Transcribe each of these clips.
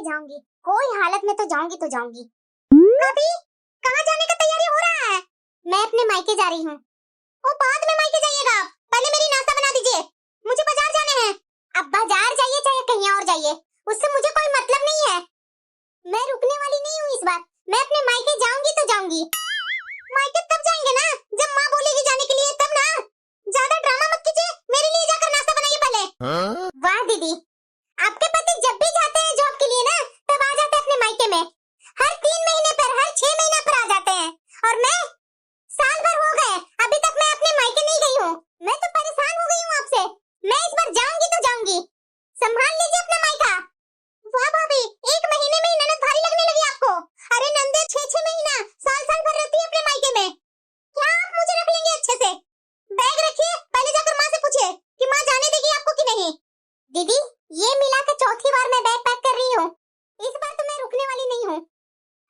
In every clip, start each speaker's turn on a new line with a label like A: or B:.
A: जाऊंगी, कोई हालत में तो जाऊंगी। अभी कहाँ जाने का तैयारी हो रहा है? मैं अपने मायके जा रही हूँ। ओ बाद में मायके जाइएगा आप, पहले मेरी नाश्ता बना दीजिए, मुझे बाजार जाने हैं। अब बाजार जाइए चाहे कहीं और जाइए, उससे मुझे कोई मतलब नहीं है। मैं रुकने वाली नहीं हूँ इस बार, मैं अपने मायके जाऊंगी तो जाऊंगी। मायके तब जाएंगे ना जब माँ बोलेगी जाने के लिए, तब ना। ज्यादा ड्रामा मत कीजिए, मेरे लिए जाकर नाश्ता बनाइए पहले। वाह दीदी, आपके पति जब भी जाते हैं जॉब के लिए ना, तब आ जाते हैं अपने मायके में। हर 3 महीने पर, हर 6 महीने पर आ जाते हैं। और मैं साल भर हो गए, अभी तक मैं अपने मायके नहीं गई हूँ। मैं तो परेशान हो गई हूँ आपसे। मैं इस बार जाऊंगी तो जाऊंगी, संभाल लीजिए अपना मायका। वाह भाभी, 1 महीने में ही ननद भारी लगने लगी आपको। अरे नंदे 6-6 महीना, साल भर रहती है अपने मायके में। क्या आप मुझे रख लेंगे अच्छे से? बैग रखिए, पहले जाकर माँ से पूछिए कि माँ जाने देगी आपको कि नहीं। दीदी, ये मिला के चौथी बार मैं बैग पैक कर रही हूँ। इस बार तो मैं रुकने वाली नहीं हूँ।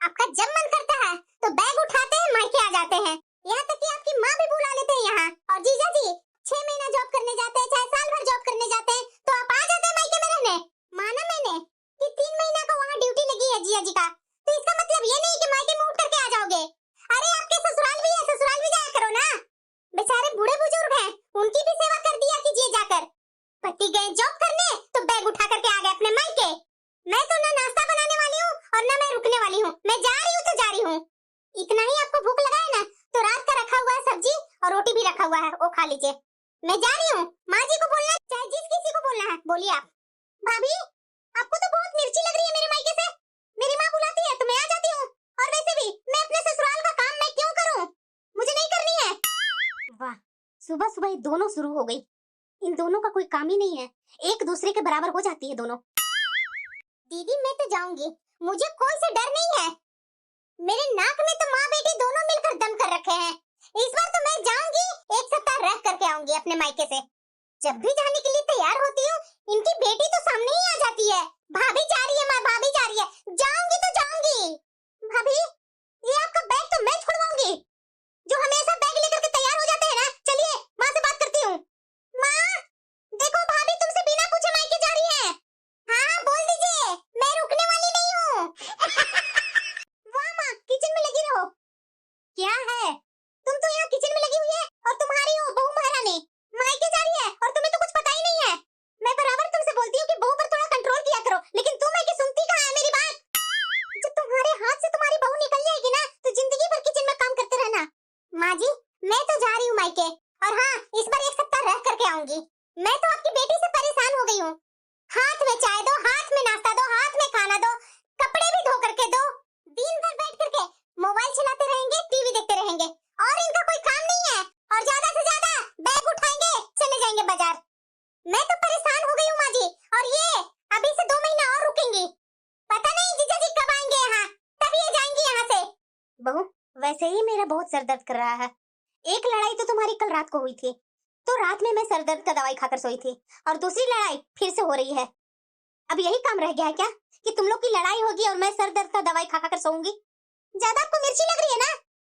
A: आपका जब मन करता है तो बैग उठाते हैं, मायके आ जाते हैं। यहाँ तक कि आपकी माँ भी बुला लेते हैं यहाँ। और जीजा जी 6 महीना जॉब करने जाते हैं, चाहे साल भर जॉब करने जाते हैं, तो आप आ जाते हैं मायके में रहने। माना मैंने कि 3 महीना का वहाँ ड्यूटी लगी है जीजा जी का, तो इसका मतलब ये नहीं कि मायके में उठ करके आ जाओगे। अरे आपके ससुराल भी है, ससुराल भी जाया करो ना। बेचारे बूढ़े बुजुर्ग हैं, उनकी भी सेवा कर दिया कीजिए जाकर। पति गए जॉब करने तो बैग उठा करके आ गए अपने मायके। मैं तो ना नाश्ता बनाने वाली हूँ और ना मैं रुकने वाली हूँ। मैं जा रही हूँ तो जा रही हूँ। इतना ही आपको भूख लगा है ना, तो रात का रखा हुआ है सब्जी और रोटी भी रखा हुआ है, वो खा लीजिए। मैं जा रही हूँ। माँ जी को बोलना, चाहे जिस किसी को बोलना है बोलिए आप। भाभी, आपको तो बहुत मिर्ची लग रही है मेरे मायके से। मेरी माँ बुलाती है तो मैं आ जाती हूँ। और वैसे भी मैं अपने ससुराल का काम मैं क्यों करूँ, मुझे नहीं करनी है। वाह, सुबह सुबह ये दोनों शुरू हो गई। इन दोनों का कोई काम ही नहीं है, एक दूसरे के बराबर हो जाती है दोनों। दीदी मैं तो जाऊंगी, मुझे कोई से डर नहीं है। मेरे नाक में तो माँ बेटी दोनों मिलकर दम कर रखे हैं। इस बार तो मैं जाऊंगी, 1 सप्ताह रह करके आऊंगी अपने मायके से। जब भी जाने के लिए तैयार होती हूँ, इनकी बेटी तो सामने ही आ जाती है। भाभी जा रही है, माँ भाभी जा रही है। जाऊंगी तो जाऊंगी। भाभी, ये आपका बैग तो मैं छुड़वाऊंगी। जो हमेशा बैग लेकर के तैयार हो जाते हैं ना, चलिए माँ से बात करती हूँ। माँ, देखो भाभी तुमसे बिना पूछे मायके जा रही है। हाँ बोल दीजिए, मैं रुकने वाली नहीं हूँ। वाह माँ, किचन में लगी रहो। क्या है, तुम तो यहाँ किचन में लगी हुई है और तुम्हारी हो बहू महारानी मायके जा रही है और तुम्हें तो कुछ पता ही नहीं है। मैं बराबर तुमसे बोलती हूँ कि बहू पर थोड़ा कंट्रोल किया करो, लेकिन तुम मायके सुनती कहाँ है मेरी बात। जब तुम्हारे हाथ से तुम्हारी बहू निकल जाएगी ना, तो जिंदगी भर किचन में काम करते रहना। माँ जी, मैं तो जा रही हूँ मायके, और हाँ इस बार 1 सप्ताह रह करके आऊंगी। मैं तो आपकी बेटी से परेशान हो गई हूँ। हाथ में चाय दो, हाथ में नाश्ता दो, हाथ में खाना दो, कपड़े भी धो करके दो। दिन भर बैठ करके मोबाइल चलाते रहेंगे, टीवी देखते रहेंगे, और इनका कोई काम नहीं है। और ज्यादा से ज्यादा बैग उठाएंगे, चले जाएंगे बाजार। मैं तो परेशान हो गई हूँ माँ जी, और ये अभी से 2 महीना और रुकेंगी। पता नहीं जीजा जी कब आएंगे यहाँ, तब ये जाएंगी यहाँ से। बहू, वैसे ही मेरा बहुत सर दर्द कर रहा है। एक लड़ाई तो तुम्हारी कल रात को हुई थी, तो रात में मैं सर दर्द का दवाई खाकर सोई थी, और दूसरी लड़ाई फिर से हो रही है। अब यही काम रह गया है क्या कि तुम लोग की लड़ाई होगी और मैं सर दर्द का दवाई खाकर सोऊंगी? ज्यादा आपको मिर्ची लग रही है ना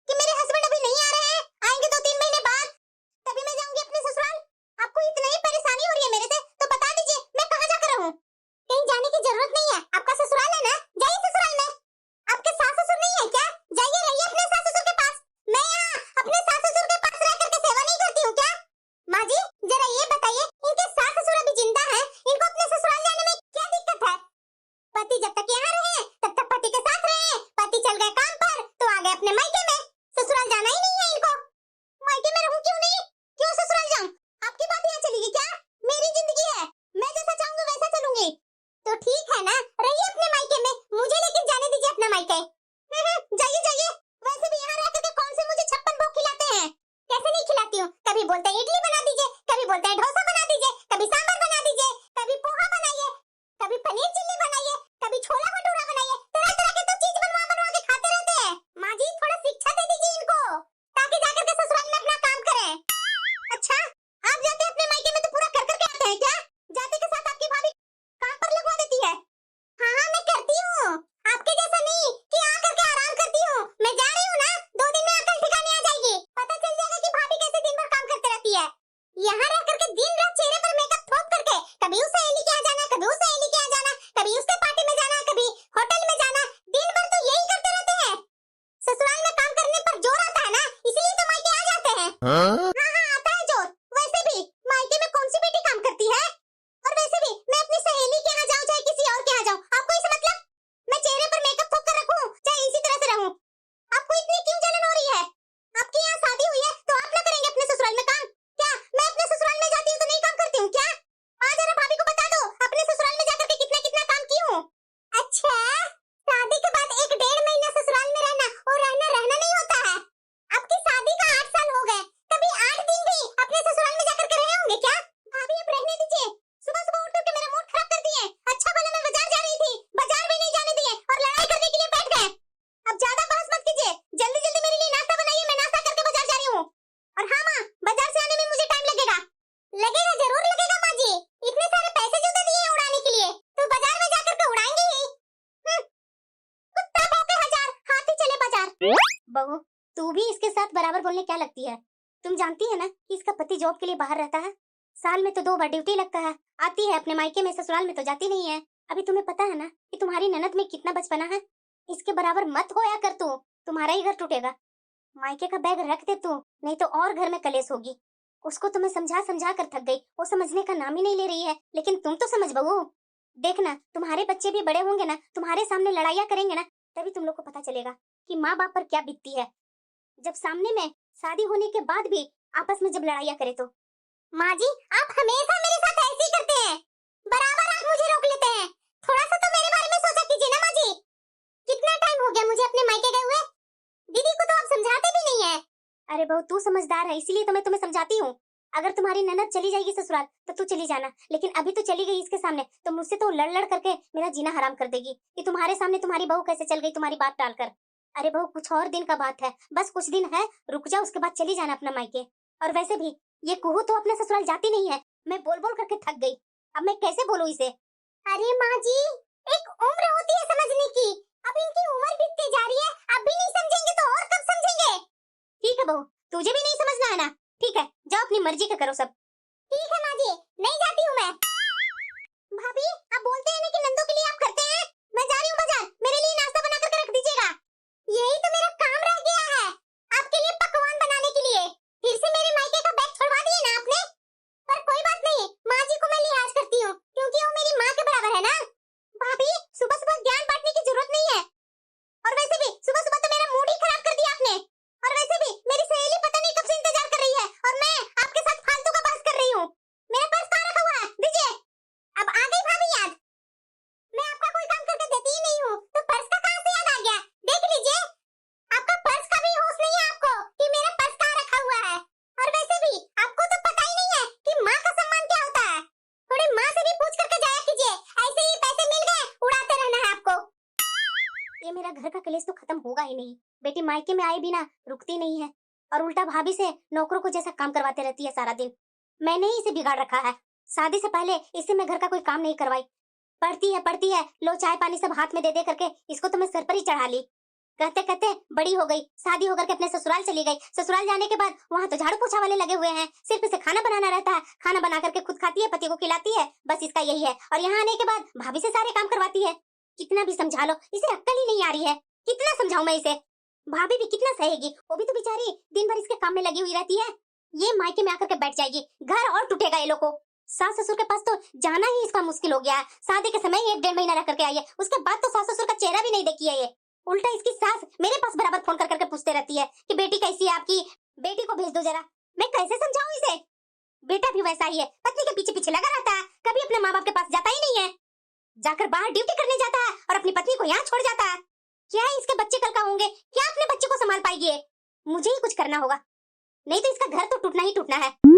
A: कि मेरे हस्बैंड अभी नहीं आ रहे हैं, आएंगे 2-3 महीने बाद, तभी मैं जाऊंगी अपने ससुराल। आपको इतना ही परेशानी हो रही है मेरे से, तो बता दीजिए मैं कहाँ जाकर रहूं? कहीं जाने की जरूरत नहीं है, आपका ससुराल है ना, जाइए ससुराल में। आपके सास ससुर नहीं है क्या? जाइए रहिए अपने सास ससुर के पास। मैं यहाँ अपने सास ससुर के पास रह करके सेवा नहीं करती हूँ क्या? माँ जी जरा ये बताइए, इनके सास ससुर अभी जिंदा हैं, इनको अपने ससुराल जाने में क्या दिक्कत है? पति जब तक यहाँ रहे तब तक पति के साथ रहे, पति चल गए काम पर तो आ गए अपने मायके में। ससुराल जाना ही नहीं है इनको। मायके में रहूं क्यों नहीं, क्यों ससुराल जाऊं? आपकी बात यहाँ चलेगी क्या? मेरी जिंदगी है, मैं जैसा चाहूंगी वैसा चलूंगी। तो ठीक है ना, रहिए अपने मायके में, मुझे लेकर जाने दीजिए अपना मायके। जाइए जाइए, वैसे भी यहाँ रह करके कौन से मुझे 56 भोग खिलाते हैं? कैसे नहीं खिलाती हूँ, कभी बोलते हैं इडली बना दीजिए, कभी बोलते हैं डोसा बना दीजिए, कभी सांभर बना दीजिए, कभी पोहा बनाइए, कभी पनीर चिल्ली बनाइए, कभी छोला भटूरा बनाइए। तरह तरह के तो चीज बनवा बनवा के खाते रहते हैं। माँ जी थोड़ा शिक्षा दे दीजिए इनको, ताकि जाकर के ससुराल में अपना काम करें। अच्छा, आप जाते अपने मायके में तो पूरा कर करके आते हैं क्या? जाते के साथ आपकी भाभी काम पर लगवा देती है। हाँ हाँ मैं करती हूँ, आपके जैसा नहीं कि आ करके आराम करती हूँ। मैं जा रही हूँ ना, 2 दिन में अकल ठिकाने आ जाएगी, पता चल जाएगा कि भाभी कैसे दिन भर काम करते रहती है। यहाँ रह करके दिन बहू, तू भी इसके साथ बराबर बोलने क्या लगती है? तुम जानती है ना कि इसका पति जॉब के लिए बाहर रहता है, साल में तो 2 बार ड्यूटी लगता है, आती है अपने मायके में, ससुराल में तो जाती नहीं है। अभी तुम्हें पता है ना कि तुम्हारी ननद में कितना बचपना है। इसके बराबर मत होया कर तू, तुम्हारा ही घर टूटेगा। मायके का बैग रख दे तू, नहीं तो और घर में कलेश होगी। उसको तो मैं समझा समझा कर थक गई, वो समझने का नाम ही नहीं ले रही है। लेकिन तुम तो समझ बहू, देखना तुम्हारे बच्चे भी बड़े होंगे ना, तुम्हारे सामने लड़ाइयाँ करेंगे ना, तभी तुम लोग को पता चलेगा कि माँ बाप पर क्या बीतती है। जब सामने में शादी होने के बाद भी आपस में जब लड़ाइयाँ करे तो। माँ जी, आप हमेशा मेरे साथ ऐसे ही करते हैं, बराबर आप मुझे रोक लेते हैं। थोड़ा सा तो मेरे बारे में सोचा कीजिए ना माँ जी। कितना टाइम हो गया मुझे अपने मायके गए हुए, दीदी को तो आप समझाते भी नहीं है। अरे बहू, तू समझदार है इसीलिए तो मैं तुम्हें समझाती हूँ। अगर तुम्हारी ननद चली जाएगी ससुराल तो तू चली जाना, लेकिन अभी तो चली गई इसके सामने तो मुझसे तो लड़ लड़ करके मेरा जीना हराम कर देगी कि तुम्हारे सामने तुम्हारी बहू कैसे चल गई तुम्हारी बात टालकर। अरे बहू, कुछ और दिन का बात है, बस कुछ दिन है, रुक जा, उसके बाद चली जाना अपना मायके। और वैसे भी ये कुहू तो अपने ससुराल जाती नहीं है, मैं बोल बोल करके थक गई, अब मैं कैसे बोलूं इसे। अरे माँ जी, एक उम्र होती है समझने की, अब इनकी उम्र बीतती जा रही है, अब भी नहीं समझेंगे तो और कब समझेंगे। ठीक है बहू, तुझे भी नहीं समझना है ना, ठीक है, जाओ अपनी मर्जी का करो सब। ठीक है माँ जी, नहीं जाती हूँ मैं। भाभी, आप बोलते हैं ना कि नंदू के लिए आप करते हैं, मैं जा रही हूँ बाजार, मेरे लिए नाश्ता बना करके रख दीजिएगा। यही तो मेरा काम रह गया है, आपके लिए पकवान बनाने के लिए। फिर से मेरे मायके का बैग छुड़वा दिए ना आपने, पर कोई बात नहीं, माँ जी को मैं लिहाज करती हूँ क्योंकि वो मेरी माँ के बराबर है ना। भाभी, सुबह सुबह ज्ञान बांटने की जरूरत नहीं है, और वैसे भी सुबह सुबह तो मेरा मूड ही खराब कर दिया आपने। और वैसे भी मेरी सहेली पता नहीं कब से इंतजार कर रही है और मैं आपके साथ फालतू का बहस कर रही हूँ। मेरा पर्स कहाँ रखा हुआ है, दीजिए। अब आ गई भाभी याद, मैं आपका कोई काम करके देती ही नहीं हूँ तो पर्स का कहाँ से याद आ गया। देख लीजिए, आपका पर्स का भी होश नहीं है आपको कि मेरा पर्स कहाँ रखा हुआ है। और वैसे भी आपको तो पता ही नहीं है कि माँ का सम्मान क्या होता है, थोड़ी माँ से भी पूछ करके जाया कीजिए, ऐसे ही पैसे मिल गए उड़ाते रहना है आपको। ये मेरा घर का कलेश तो खत्म होगा ही नहीं, बेटी मायके में आए बिना रुकती नहीं है और उल्टा भाभी से नौकरों को जैसा काम करवाते रहती है सारा दिन। मैंने ही इसे बिगाड़ रखा है, शादी से पहले इससे मैं घर का कोई काम नहीं करवाई। पढ़ती है, लो चाय पानी सब हाथ में दे दे करके इसको तो मैं सर पर ही चढ़ा ली। कहते कहते बड़ी हो गई, शादी होकर के अपने ससुराल चली गई। ससुराल जाने के बाद वहाँ तो झाड़ू पोछा वाले लगे हुए हैं, सिर्फ इसे खाना बनाना रहता है, खाना बना करके खुद खाती है, पति को खिलाती है, बस इसका यही है। और यहाँ आने के बाद भाभी से सारे काम करवाती है। कितना भी समझा लो इसे अक्ल ही नहीं आ रही है, कितना समझाऊं मैं इसे। भाभी भी कितना सहेगी, वो भी तो बेचारी दिन भर इसके काम में लगी हुई रहती है। ये मायके में आकर के बैठ जाएगी, घर और टूटेगा ये लोग को। सास ससुर के पास तो जाना ही इसका मुश्किल हो गया है, शादी के समय ही 1 डेढ़ महीना रह करके आई है, उसके बाद तो सास ससुर का चेहरा भी नहीं देखी है ये। उल्टा इसकी सास मेरे पास बराबर फोन कर करके पूछते रहती है कि बेटी कैसी है आपकी, बेटी को भेज दो जरा। मैं कैसे समझाऊं इसे, बेटा भी वैसा ही है, पत्नी के पीछे पीछे लगा रहता है, कभी अपने माँ बाप के पास जाता ही नहीं है, जाकर बाहर ड्यूटी करने जाता है और अपनी पत्नी को यहाँ छोड़ जाता है। क्या इसके बच्चे कल का होंगे, क्या अपने बच्चे को संभाल पाएगी ये? मुझे ही कुछ करना होगा, नहीं तो इसका घर तो टूटना ही टूटना है। माँ,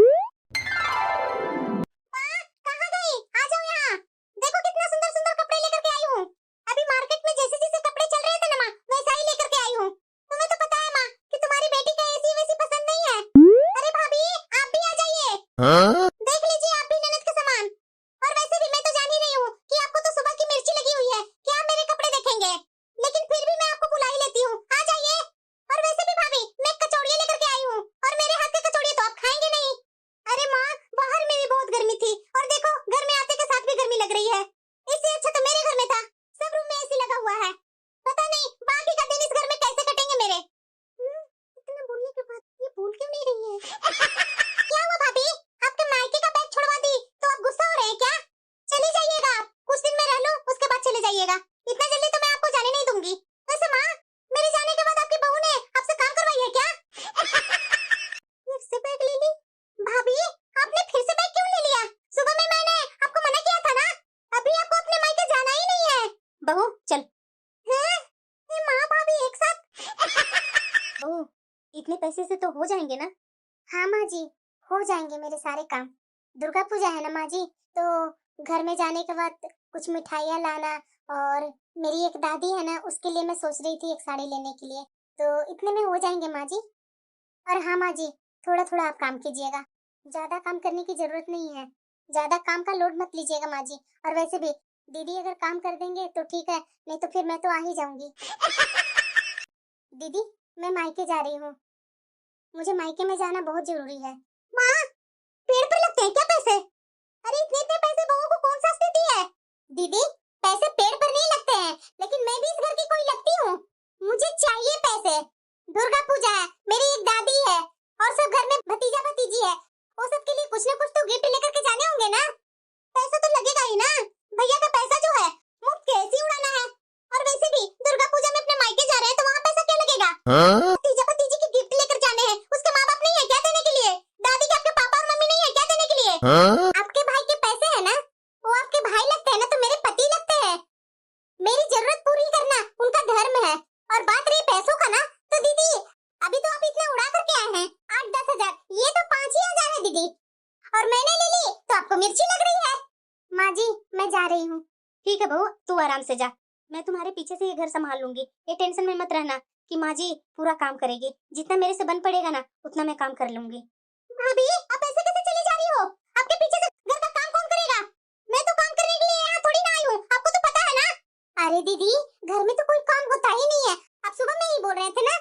A: कहाँ गई? आ जाओ यहाँ, देखो कितना सुंदर सुंदर कपड़े लेकर के आई हूँ। अभी मार्केट में जैसे जैसे कपड़े चल रहे थे ना माँ, वैसा ही लेकर के आई हूँ। तुम्हें तो पता है माँ कि तुम्हारी बेटी का ऐसी वैसी पसंद नहीं है। अरे भाभी, आप भी आ जाइए। हाँ? देख लीजिए आप भी ननद के समान। और वैसे भी मैं तो जान ही रही हूँ कि आपको तो सुबह की मिर्ची लगी हुई है, क्या आप मेरे कपड़े देखेंगे, लेकिन फिर भी मैं आपको बुला ही लेती हूँ, आ जाइए। और वैसे भी भाभी, मैं कचौड़ियाँ लेकर के आई हूँ और मेरे हाथ के कचौड़ियाँ तो आप खाएंगे नहीं। अरे माँ, बाहर में भी बहुत गर्मी थी और देखो घर में आते के साथ भी गर्मी लग रही है, इससे अच्छा तो मेरे घर में था, सब रूम में एसी लगा हुआ है। पता नहीं बाकी का दिन इस घर में कैसे कटेंगे मेरे। इतना बोलने के बाद ये बोल क्यों नहीं रही है? क्या हुआ भाभी, आपके मायके का बैग छुड़वा दी तो आप गुस्सा हो रहे हैं क्या? चली जाइएगा आप, कुछ दिन में रह लो उसके बाद चले जाइएगा, इतना जल्दी तो मैं आपको जाने नहीं दूंगी। वैसे माँ, मेरे जाने के बाद आपकी बहू ने आपसे काम करवाई है क्या? फिर से बैग ले ली? भाभी, आपने फिर से बैग क्यों ले लिया? सुबह में मैंने आपको मना किया था ना, अभी आपको अपने मायके जाना ही नहीं है। बहू चल। हैं? ये माँ भाभी एक साथ? बहू, इतने पैसे से तो हो जाएंगे ना? हाँ माँ जी, हो जाएंगे मेरे सारे काम। दुर्गा पूजा है ना माँ जी, तो घर में जाने के बाद कुछ मिठाइयाँ लाना, और मेरी एक दादी है ना, उसके लिए मैं सोच रही थी एक साड़ी लेने के लिए, तो इतने में हो जाएंगे माँ जी। और हाँ माँ जी, थोड़ा थोड़ा आप काम कीजिएगा, ज्यादा काम करने की जरूरत नहीं है, ज्यादा काम का लोड मत लीजिएगा माँ जी। और वैसे भी दीदी अगर काम कर देंगे तो ठीक है, नहीं तो फिर मैं तो आ ही जाऊंगी। दीदी, मैं मायके जा रही हूँ। मुझे मायके में जाना बहुत जरूरी है। माँ, पेड़ पर लगते हैं क्या पैसे? अरे इतने इतने पैसे बहू को कौन सा देती है? दीदी, पैसे पेड़ पर नहीं लगते हैं, लेकिन मैं भी इस घर की कोई लगती हूँ। मुझे चाहिए पैसे। दुर्गा पूजा है, मेरी एक दादी है और सब घर में भतीजा भतीजी है। वो सब के लिए कुछ न कुछ तो गिफ्ट लेकर के जाने होंगे ना। पैसा तो लगेगा ही ना। भैया का पैसा जो है मुफ्त कैसे उड़ाना है। और वैसे भी दुर्गा पूजा में अपने मायके जा रहे हैं तो वहाँ पैसा क्या लगेगा? भतीजा भतीजी के गिफ्ट लेकर जाने हैं। उसके माँ बाप नहीं है क्या देने के लिए? दादी के आपके पापा और मम्मी नहीं है क्या देने के लिए? आपके भाई के पैसे है ना, वो आपके भाई लगते हैं ना, तो मेरे पति लगते हैं। मेरी जरूरत पूरी करना उनका धर्म है। और बात रही पैसों का ना, तो दीदी अभी तो आप इतना उड़ा करके आए हैं 8-10 हजार, ये तो 5 ही हजार है दीदी। और मैंने ले ली तो आपको मिर्ची लग रही है। माँ जी, मैं जा रही हूँ। ठीक है बहू, तू आराम से जा, मैं तुम्हारे पीछे से ये घर संभाल लूंगी। ये टेंशन में मत रहना कि माँ जी पूरा काम करेगी। जितना मेरे से बन पड़ेगा ना उतना मैं काम कर लूंगी। भाभी, आप ऐसे कैसे चली जा रही हो? आपके पीछे से घर का काम कौन करेगा? मैं तो काम करने के लिए यहाँ थोड़ी ना आई हूँ, आपको तो पता है ना। अरे दीदी, घर में तो कोई काम होता ही नहीं है। आप सुबह में ही बोल रहे थे ना,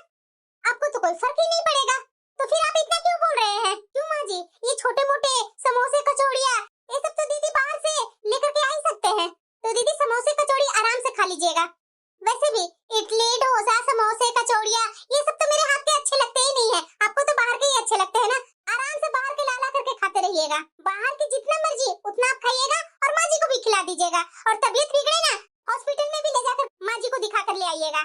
A: आपको तो कोई फर्क ही नहीं पड़ेगा। तो फिर आप इतना क्यों बोल रहे हैं? क्यों माँ जी, ये छोटे मोटे समोसे कचौड़ियाँ ये सब तो दीदी बाहर से लेकर के आ ही सकते हैं। तो दीदी समोसे कचौड़ी आराम से खा लीजिएगा। वैसे भी इडली डोसा समोसे कचौड़ियाँ ये सब तो मेरे हाथ के अच्छे लगते ही नहीं है। आपको तो बाहर के ही अच्छे लगते हैं ना। आराम से बाहर के ला करके खाते रहिएगा। बाहर के जितना मर्जी उतना आप खाइएगा और माँ जी को भी खिला दीजिएगा। और तबीयत बिगड़े ना, हॉस्पिटल में भी ले जाकर माँ जी को दिखा कर ले आइएगा।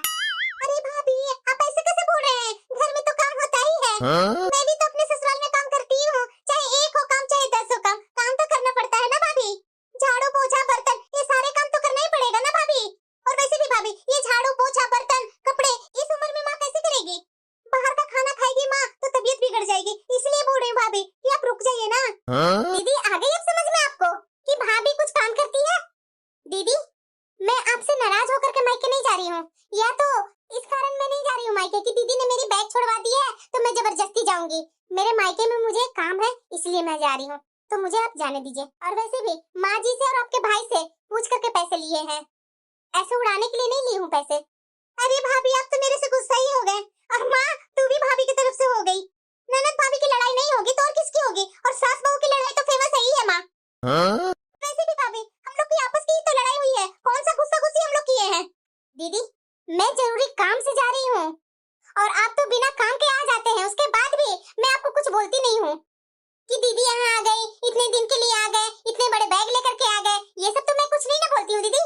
A: अरे भाभी, आप ऐसे कैसे बोल रहे हैं? घर में तो काम होता ही है। मैं भी तो अपने ससुराल में काम करती हूँ, चाहे एक हो काम चाहे 10 हो काम तो करना पड़ता है ना भाभी। झाड़ू पोछा बर्तन ये सारे काम तो करना ही पड़ेगा ना भाभी। और वैसे भी भाभी, ये झाड़ू पोछा बर्तन कपड़े इस उम्र में माँ कैसे करेगी? बाहर का खाना खाएगी माँ तो तबीयत बिगड़ जाएगी। इसलिए बोल रही हूँ भाभी कि आप रुक जाइए ना। दीदी, आ गई अब समझ में आपको कि भाभी कुछ काम करती है? दीदी, मैं आपसे नाराज होकर के मायके नहीं जा रही हूँ, या तो इस कारण मैं नहीं जा रही हूँ मायके कि दीदी ने मेरी बैग छुड़वा दी है तो मैं जबरदस्ती जाऊंगी। मेरे मायके में मुझे काम है इसलिए मैं जा रही हूँ, तो मुझे आप जाने दीजिए। और वैसे भी माँ जी से और आपके भाई से पूछ करके पैसे लिए हैं, ऐसे उड़ाने के लिए नहीं लिए हूँ पैसे। अरे भाभी, आप तो मेरे से गुस्सा ही हो गए। और माँ, तू भी भाभी की तरफ से हो गई। ननद भाभी की लड़ाई नहीं होगी तो और किसकी होगी? और सास बहू की लड़ाई तो फेमस है ही है माँ। वैसे भी भाभी, हम लोग की आपस की तो लड़ाई हुई है, कौन सा गुस्सा गुस्सी हम लोग किए हैं? दीदी, मैं जरूरी काम से जा रही हूँ और आप तो बिना काम के आ जाते हैं। उसके बाद भी मैं आपको कुछ बोलती नहीं हूँ कि दीदी यहाँ आ गई, इतने दिन के लिए आ गए, इतने बड़े बैग लेकर के आ गए, ये सब तो मैं कुछ नहीं ना बोलती हूँ दीदी।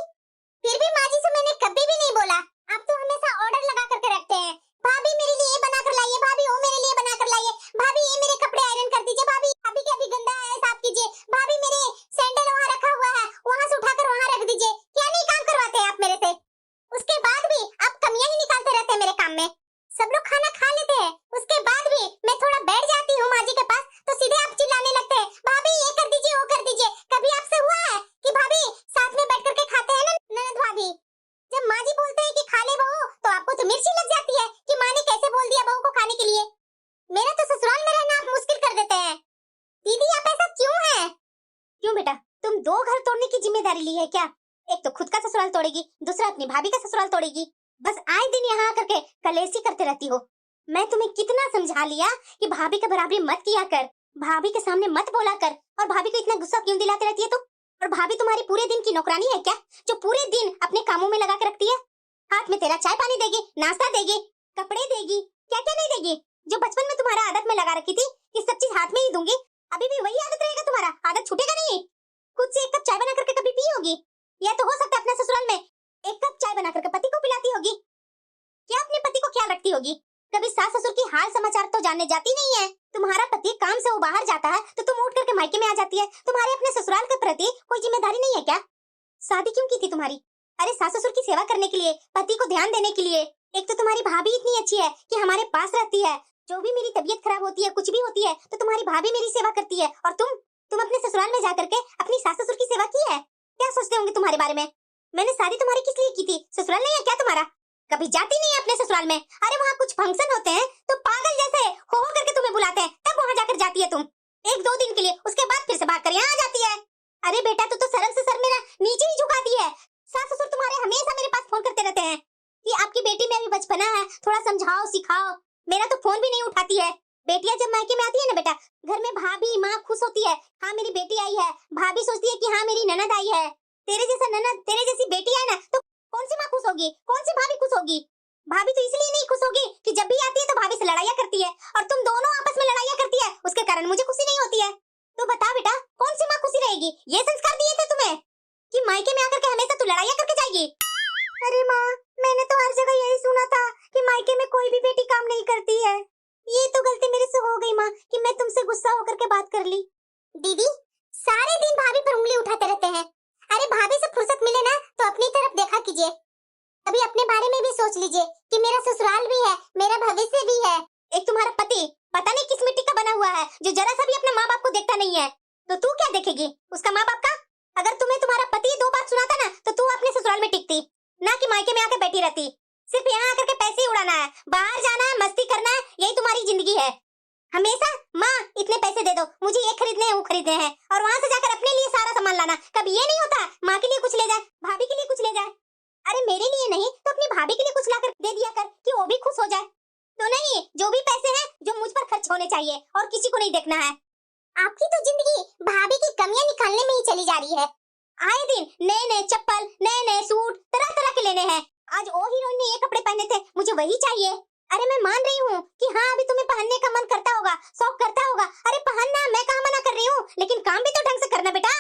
A: फिर भी माँ जी से मैंने कभी भी नहीं बोला। आप तो हमेशा ऑर्डर लगा करके रखते हैं, भाभी मेरे लिए ये बना कर लाइए, भाभी वो मेरे लिए बना कर लाइए, भाभी ये मेरे कपड़े आयरन कर दीजिए, भाभी अभी के अभी गंदा है साफ कीजिए, भाभी मेरे सैंडल वहाँ रखा हुआ है वहाँ से उठाकर वहाँ रख दीजिए। क्या नहीं काम करवाते आप मेरे से? उसके बाद भी आप कमियां ही निकालते रहते हैं मेरे काम में। सब लोग खाना खा लेते हैं, उसके बाद भी मैं थोड़ा बैठ जाती हूँ माँ जी के पास तो सीधे आप चिल्लाने लगते हैं, भाभी ये कर दीजिए वो कर दीजिए। कभी आपसे हुआ है कि भाभी साथ में बैठ करके खाते हैं ना ननद भाभी? जब माँ जी बोलते हैं कि खा ले बहू तो आपको तो मिर्ची लग जाती है कि माँ ने कैसे बोल दिया बहू को खाने के लिए। मेरा तो ससुराल में रहना आप मुश्किल कर देते हैं। दीदी, आप ऐसा क्यों है? क्यों बेटा, तुम 2 घर तोड़ने की जिम्मेदारी ली है क्या? एक तो खुद का ससुराल तोड़ेगी, दूसरा अपनी भाभी का ससुराल तोड़ेगी। बस आए दिन यहाँ आकर के कलेशी करते रहती हो। मैं तुम्हें कितना समझा लिया कि भाभी का बराबरी मत किया कर, भाभी के सामने मत बोला कर। और भाभी को इतना गुस्सा क्यों दिलाते रहती है तू? और भाभी तुम्हारी पूरे दिन की नौकरानी है क्या, जो पूरे दिन अपने कामों में लगा के रखती है? हाथ में तेरा चाय पानी देगी, नाश्ता देगी, कपड़े देगी, क्या क्या नहीं देगी? जो बचपन में तुम्हारा आदत में लगा रखी थी कि सब चीज हाथ में ही दूंगी, अभी भी वही आदत रहेगा तुम्हारा? आदत छूटेगा नहीं? खुद से 1 कप चाय बना करके कभी पी होगी? या तो हो सकता है अपने ससुराल में 1 कप चाय बना करके पति को पिलाती होगी। क्या अपने पति को ख्याल रखती होगी? कभी सास ससुर की हाल समाचार तो जानने जाती नहीं है। तुम्हारा पति काम से वो बाहर जाता है तो तुम उठ करके मायके में आ जाती है। तुम्हारे अपने ससुराल के प्रति कोई जिम्मेदारी नहीं है क्या? शादी क्यों की थी तुम्हारी? अरे सास ससुर की सेवा करने के लिए, पति को ध्यान देने के लिए। एक तो तुम्हारी भाभी इतनी अच्छी है कि हमारे पास रहती है, जो भी मेरी तबीयत खराब होती है, कुछ भी होती है तो तुम्हारी भाभी मेरी सेवा करती है। और तुम अपने ससुराल में जाकर के अपनी सास ससुर की सेवा की है? क्या सोचते होंगे तुम्हारे बारे में? मैंने शादी तुम्हारी किस लिए की थी? ससुराल नहीं है क्या तुम्हारा? कभी जाती नहीं है अपने ससुराल में? अरे वहाँ कुछ फंक्शन होते हैं तो पागल जैसे हो करके तुम्हें बुलाते हैं, तब वहाँ जाकर जाती है तुम 1-2 दिन के लिए, उसके बाद फिर से भाग कर यहाँ आ जाती है। अरे बेटा, तू तो शर्म से सर मेरा नीचे ही झुकाती है। सास ससुर तुम्हारे हमेशा मेरे पास फोन करते रहते हैं कि आपकी बेटी में अभी बचपना है, थोड़ा समझाओ सिखाओ। मेरा तो फोन भी नहीं उठाती है। बेटियां जब मायके में आती है ना बेटा, घर में भाभी माँ खुश होती है, हाँ मेरी बेटी आई है। भाभी सोचती है कि हाँ मेरी ननद आई है। तेरे जैसा ननद, तेरे जैसी बेटी है ना, तो कौन सी माँ खुश होगी, कौन सी भाभी खुश होगी? भाभी तो इसलिए नहीं खुश होगी कि जब भी आती है तो भाभी से लड़ाइयाँ करती है, और तुम दोनों आपस में लड़ाइयाँ करती है, उसके कारण मुझे खुशी नहीं होती है। तो बता बेटा, कौन सी माँ खुशी रहेगी? ये संस्कार दिए थे तुम्हें कि मायके में आकर के हमेशा तू लड़ाइयाँ करके जाएगी? अरे माँ, मैंने तो हर जगह यही सुना था कि मायके में कोई भी बेटी काम नहीं करती है। ये तो गलती मेरे से हो गई माँ कि मैं तुमसे गुस्सा होकर के बात कर ली। दीदी, सारे दिन भाभी पर उंगली उठाते रहते हैं। अरे भाभी से फुर्सत मिले ना तो अपनी तरफ देखा कीजिए। अभी अपने बारे में भी सोच लीजिए कि मेरा ससुराल भी है, मेरा भविष्य भी है। एक तुम्हारा पति पता नहीं किस मिट्टी का बना हुआ है, जो जरा सा भी अपने माँ बाप को देखता नहीं है। तो तू क्या देखेगी उसका माँ बाप का? अगर तुम्हें तुम्हारा पति दो बात सुनाता ना तो तू अपने ससुराल में टिकती, ना कि मायके में आकर बैठी रहती। सिर्फ यहाँ आकर के पैसे ही उड़ाना है, बाहर जाना है, मस्ती करना है, यही तुम्हारी जिंदगी है। हमेशा माँ इतने पैसे दे दो, मुझे ये खरीदने हैं वो खरीदने हैं, और वहाँ से जाकर अपने लिए सारा सामान लाना। कभी ये नहीं होता माँ के लिए कुछ ले जाए, भाभी के लिए कुछ ले जाए। अरे मेरे लिए नहीं तो अपनी भाभी के लिए कुछ लाकर दे दिया कर कि वो भी खुश हो जाए। तो नहीं, जो भी पैसे हैं जो मुझ पर खर्च होने चाहिए और किसी को नहीं देखना है। आपकी तो जिंदगी भाभी की कमियां निकालने में ही चली जा रही है। आए दिन नए नए चप्पल, नए नए सूट, तरह तरह के लेने हैं। आज ओ हीरोइन ने ये कपड़े पहने थे, मुझे वही चाहिए। अरे मैं मान रही हूँ कि हाँ अभी तुम्हें पहनने का मन करता होगा, शौक करता होगा। अरे पहनना, मैं कहाँ मना कर रही हूँ, लेकिन काम भी तो ढंग से करना बेटा।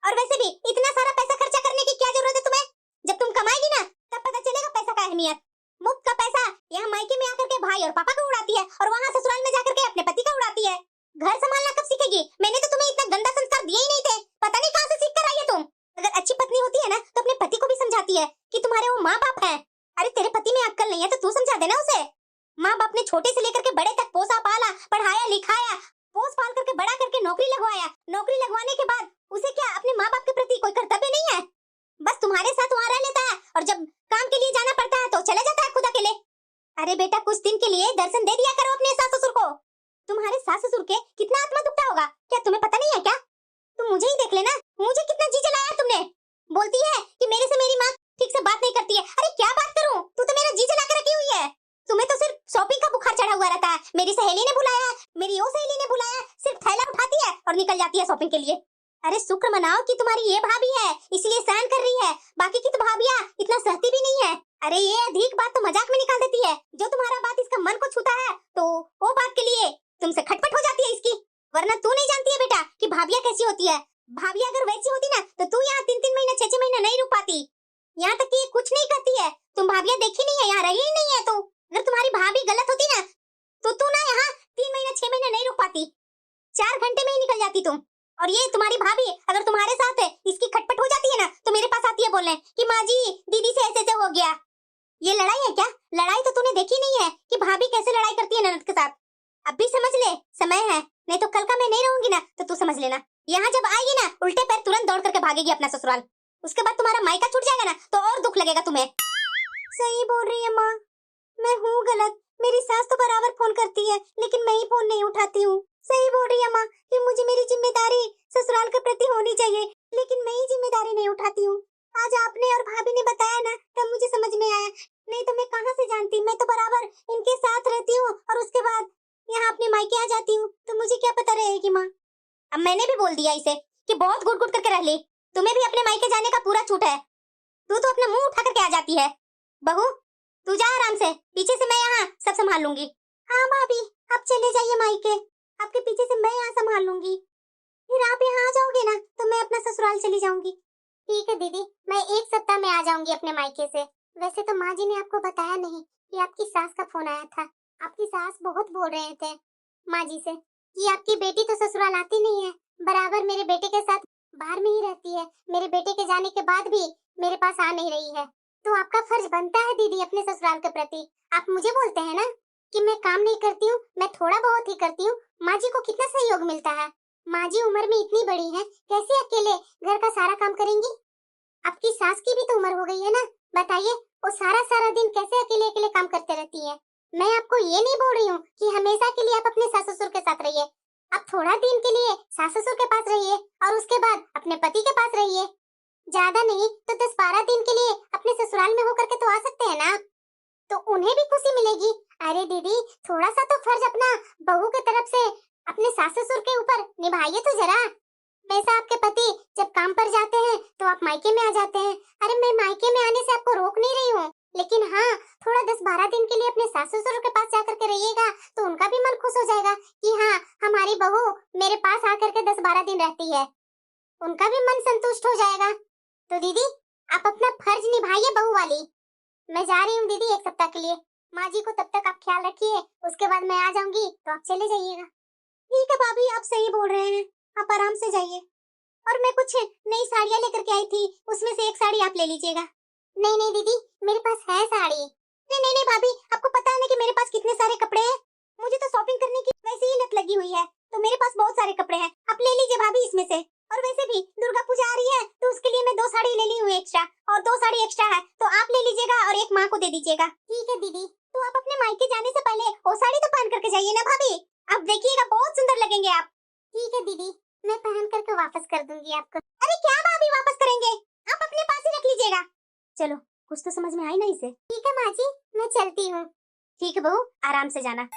A: और वैसे भी इतना सारा पैसा खर्चा करने की क्या जरूरत है तुम्हें? जब तुम कमाएगी ना तब पता चलेगा पैसा का अहमियत। मुफ्त का पैसा यहाँ मायके में आकर के भाई और पापा का उड़ाती है, और वहाँ ससुराल में जाकर के अपने पति का उड़ाती है। घर संभालना कब सीखेगी? मैंने तो तुम्हें इतना गंदा संस्कार दिए ही नहीं थे, पता नहीं कहाँ से सीख कर आई है तुम। अगर अच्छी पत्नी होती है ना तो अपने पति को भी समझाती है कि तुम्हारे वो माँ बाप हैं। अरे तेरे पति में अक्ल नहीं है तो तू समझा देना उसे। माँ बाप ने छोटे से लेकर के बड़े तक पोसा पाला, पढ़ाया लिखाया, पोस पाल करके बड़ा करके नौकरी लगवाया। नौकरी लगवाने के बाद उसे क्या अपने माँ बाप के प्रति कोई कर्तव्य नहीं है? बस तुम्हारे साथ वहाँ रह लेता है, और जब काम के लिए जाना पड़ता है तो चला जाता है खुद अकेले। अरे बेटा, कुछ दिन के लिए दर्शन दे दिया करो अपने सास ससुर को। तुम्हारे सास ससुर के कितना आत्मा दुखता होगा, क्या तुम्हें पता नहीं है क्या? तुम मुझे ही देख लेना, मुझे कितना जी जलाया तुमने। बोलती है कि मेरे से मेरी माँ ठीक से बात नहीं करती है। अरे क्या बात करूं, तू तो मेरा जी जला के रखी हुई है। तुम्हें तो सिर्फ शॉपिंग का बुखार चढ़ा हुआ रहता है। मेरी सहेली ने बुलाया, मेरी वो सहेली ने बुलाया, सिर्फ थैला उठाती है और निकल जाती है शॉपिंग के लिए। अरे शुक्र मनाओ कि तुम्हारी ये भाभी है, इसलिए सहन कर रही है, बाकी की तो भाभियां इतना सहती भी नहीं है। अरे ये अधिक बात तो मजाक में निकाल देती है, जो तुम्हारा बात इसका मन को छूता है तो वो बात के लिए तुमसे खटपट हो जाती है इसकी। वरना तू नहीं जानती है बेटा कि भाभियां कैसी होती है। भाभियां अगर वैसी होती ना तो तू यहाँ 3-3 महीने 6-6 महीने नहीं रुक पाती। यहाँ तक कि कुछ नहीं करती है, तुम भाभियां देखी नहीं है, यहाँ रही ही नहीं है। तो अगर तुम्हारी भाभी गलत होती ना तो तू ना यहाँ 3 महीने 6 महीने नहीं रुक पाती, 4 घंटे में ही निकल जाती तुम। और ये तुम्हारी भाभी अगर तुम्हारे साथ है, इसकी खटपट हो जाती है ना तो मेरे पास आती है बोलने कि माँ जी दीदी से ऐसे हो गया। ये लड़ाई है क्या? लड़ाई तो तूने देखी नहीं है कि भाभी कैसे लड़ाई करती है ननद के साथ। अब भी समझ ले, समय है, नहीं तो कल का मैं नहीं रहूंगी ना तो तू समझ लेना। यहाँ जब आएगी ना उल्टे पैर तुरंत दौड़ करके भागेगी अपना ससुराल। उसके बाद तुम्हारा मायका छूट जाएगा ना तो और दुख लगेगा तुम्हें। सही बोल रही है माँ, मैं हूँ गलत। मेरी सास तो बराबर फोन करती है लेकिन मैं ही फोन नहीं उठाती हूँ। सही बोल रही है माँ कि मुझे मेरी जिम्मेदारी ससुराल के प्रति होनी चाहिए, लेकिन मैं ही जिम्मेदारी नहीं उठाती हूँ। आज आपने और भाभी ने बताया ना तब मुझे समझ में आया, नहीं तो मैं कहाँ से जानती। मैं तो बराबर इनके साथ रहती हूँ और उसके बाद यहाँ अपने मायके आ जाती हूँ, तो मुझे क्या पता रहेगी माँ। अब मैंने भी बोल दिया इसे कि बहुत घुट घुट करके रह ली, तुम्हें भी अपने मायके जाने का पूरा छूट है। तू तो अपना मुंह उठा करके आ जाती है। बहू तू जा आराम से, पीछे से मैं यहाँ सब संभाल लूंगी। हाँ भाभी आप चले जाइए मायके, आपके पीछे से मैं यहाँ संभाल लूंगी। फिर आप यहाँ आ जाओगे ना तो मैं अपना ससुराल चली जाऊंगी। ठीक है दीदी, मैं 1 सप्ताह में आ जाऊंगी अपने मायके से। वैसे तो माँ जी ने आपको बताया नहीं कि आपकी सास का फोन आया था। आपकी सास बहुत बोल रहे थे माँ जी से कि आपकी बेटी तो ससुराल आती नहीं है, बराबर मेरे बेटे के साथ बाहर में ही रहती है। मेरे बेटे के जाने के बाद भी मेरे पास आ नहीं रही है। तो आपका फर्ज बनता है दीदी अपने ससुराल के प्रति। आप मुझे बोलते हैं ना कि मैं काम नहीं करती हूँ, मैं थोड़ा बहुत ही करती हूँ। माँ जी को कितना सहयोग मिलता है। माँ जी उम्र में इतनी बड़ी है, कैसे अकेले घर का सारा काम करेंगी? आपकी सास की भी तो उम्र हो गई है ना, बताइए वो सारा दिन कैसे अकेले अकेले काम करते रहती है। मैं आपको ये नहीं बोल रही हूँ कि हमेशा के लिए आप अपने सास ससुर के साथ रहिए। आप थोड़ा दिन के लिए सास ससुर के पास रहिए और उसके बाद अपने पति के पास रहिए। ज्यादा नहीं तो 10-12 दिन के लिए अपने ससुराल में होकर के तो आ सकते हैं ना। तो उन्हें भी खुशी मिलेगी। अरे दीदी, थोड़ा सा तो फर्ज अपना बहू की तरफ से अपने सास ससुर के ऊपर निभाइए तो जरा। वैसे आपके पति जब काम पर जाते हैं तो आप मायके में आ जाते हैं। अरे मैं मायके में आने से आपको रोक नहीं रही हूँ, लेकिन हाँ, थोड़ा 10-12 दिन के लिए अपने सास ससुर के पास जाकर के रहिएगा तो उनका भी मन खुश हो जाएगा कि हाँ, हमारी बहू मेरे पास आकर के 10-12 दिन रहती है। उनका भी मन संतुष्ट हो जाएगा। तो दीदी, आप अपना फर्ज निभाइए बहू वाली। मैं जा रही हूँ दीदी 1 सप्ताह के लिए। माँ जी को तब तक आप ख्याल रखिए, उसके बाद मैं आ जाऊंगी तो आप चले जाइएगा। ठीक है भाभी, आप सही बोल रहे हैं, आप आराम से जाइए। और मैं कुछ नई साड़ियाँ लेकर के आई थी, उसमें से एक साड़ी आप ले लीजिएगा। नहीं नहीं दीदी, मेरे पास है साड़ी। नहीं नहीं नहीं भाभी, आपको पता है ना कि मेरे पास कितने सारे कपड़े हैं। मुझे तो शॉपिंग करने की वैसे ही लत लगी हुई है, तो मेरे पास बहुत सारे कपड़े हैं, आप ले लीजिए भाभी इसमें से। और वैसे भी दुर्गा पूजा आ रही है तो उसके लिए मैं 2 साड़ी ले ली हूँ एक्स्ट्रा, और 2 साड़ी एक्स्ट्रा है तो आप ले लीजिएगा और एक माँ को दे दीजिएगा। ठीक है दीदी, तो आप अपने मायके जाने से पहले वो साड़ी तो पहन करके जाइए ना भाभी, आप देखिएगा बहुत सुंदर लगेंगे आप। ठीक है दीदी, मैं पहन करके वापस कर दूंगी आपको। अरे क्या भाभी वापस करेंगे, आप अपने पास ही रख लीजिएगा। चलो, कुछ तो समझ में आई ना इसे। ठीक है माँ जी, मैं चलती हूँ। ठीक है बहू, आराम से जाना।